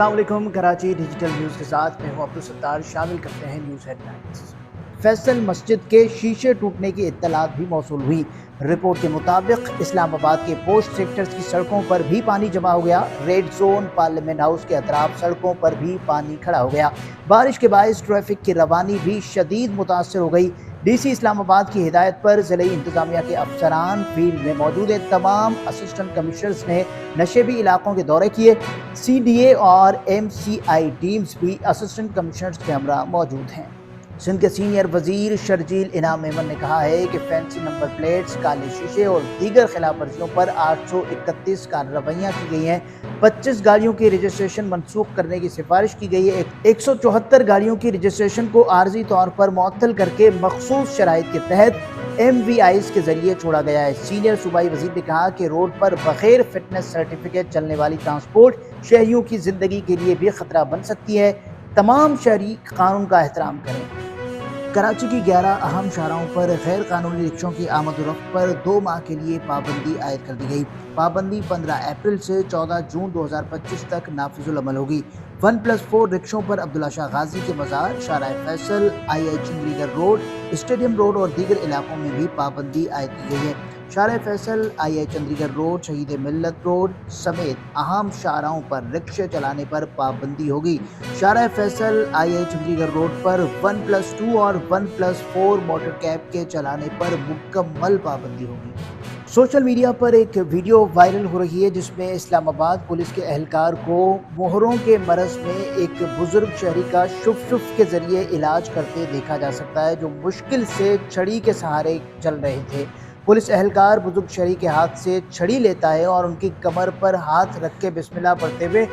السلام علیکم۔ Karachi digital news کے ساتھ میں ہوں عبدالستار۔ شامل کرتے ہیں نیوز ہیڈ لائنز۔ فیصل مسجد کے شیشے ٹوٹنے کی اطلاعات بھی موصول ہوئی۔ رپورٹ کے مطابق اسلام آباد کے پوش سیکٹرز کی سڑکوں پر بھی پانی جمع ہو گیا۔ ریڈ زون پارلیمنٹ ہاؤس کے اطراف سڑکوں پر بھی پانی کھڑا ہو گیا۔ بارش کے باعث ٹریفک کی روانی بھی شدید متاثر ہو گئی۔ ڈی سی اسلام آباد کی ہدایت پر ضلعی انتظامیہ کے افسران فیلڈ میں موجود ہیں۔ تمام اسسٹنٹ کمشنرز نے نشیبی علاقوں کے دورے کیے۔ سی ڈی اے اور ایم سی آئی ٹیمز بھی اسسٹنٹ کمشنرز کے ہمراہ موجود ہیں۔ سندھ کے سینئر وزیر شرجیل انعام میمن نے کہا ہے کہ فینسی نمبر پلیٹس، کالے شیشے اور دیگر خلاف ورزیوں پر 831 کارروائیاں کی گئی ہیں۔ 25 گاڑیوں کی رجسٹریشن منسوخ کرنے کی سفارش کی گئی ہے۔ 174 گاڑیوں کی رجسٹریشن کو عارضی طور پر معطل کر کے مخصوص شرائط کے تحت ایم وی آئیز کے ذریعے چھوڑا گیا ہے۔ سینئر صوبائی وزیر نے کہا کہ روڈ پر بغیر فٹنس سرٹیفکیٹ چلنے والی ٹرانسپورٹ شہریوں کی زندگی کے لیے بھی خطرہ بن سکتی ہے۔ تمام شہری قانون کا احترام کریں۔ کراچی کی 11 اہم شاہراہوں پر غیر قانونی رکشوں کی آمد و رفت پر 2 ماہ کے لیے پابندی عائد کر دی گئی۔ پابندی 15 اپریل سے 14 جون 2025 تک نافذ العمل ہوگی۔ 1+4 رکشوں پر عبداللہ شاہ غازی کے مزار، شارع فیصل، آئی چنگری گڑھ روڈ، اسٹیڈیم روڈ اور دیگر علاقوں میں بھی پابندی عائد کی گئی ہے۔ شارع فیصل، آئی چنگری گڑھ روڈ، شہید ملت روڈ سمیت اہم شاہراہوں پر رکشے چلانے پر پابندی ہوگی۔ شارع فیصل، آئی چنگری گڑھ روڈ پر 1+2 اور 1+4 موٹر کیب کے چلانے پر مکمل پابندی ہوگی۔ سوشل میڈیا پر ایک ویڈیو وائرل ہو رہی ہے جس میں اسلام آباد پولیس کے اہلکار کو مہروں کے مرض میں ایک بزرگ شہری کا شف کے ذریعے علاج کرتے دیکھا جا سکتا ہے، جو مشکل سے چھڑی کے سہارے چل رہے تھے۔ پولیس اہلکار بزرگ شہری کے ہاتھ سے چھڑی لیتا ہے اور ان کی کمر پر ہاتھ رکھ کے بسم اللہ پڑھتے ہوئے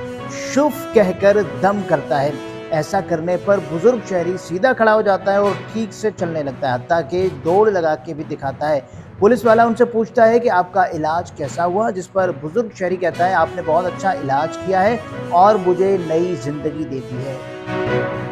شف کہہ کر دم کرتا ہے۔ ایسا کرنے پر بزرگ شہری سیدھا کھڑا ہو جاتا ہے اور ٹھیک سے چلنے لگتا ہے، حتیٰ کہ دوڑ لگا کے بھی دکھاتا ہے۔ پولیس والا ان سے پوچھتا ہے کہ آپ کا علاج کیسا ہوا، جس پر بزرگ شہری کہتا ہے آپ نے بہت اچھا علاج کیا ہے اور مجھے نئی زندگی دے دی ہے۔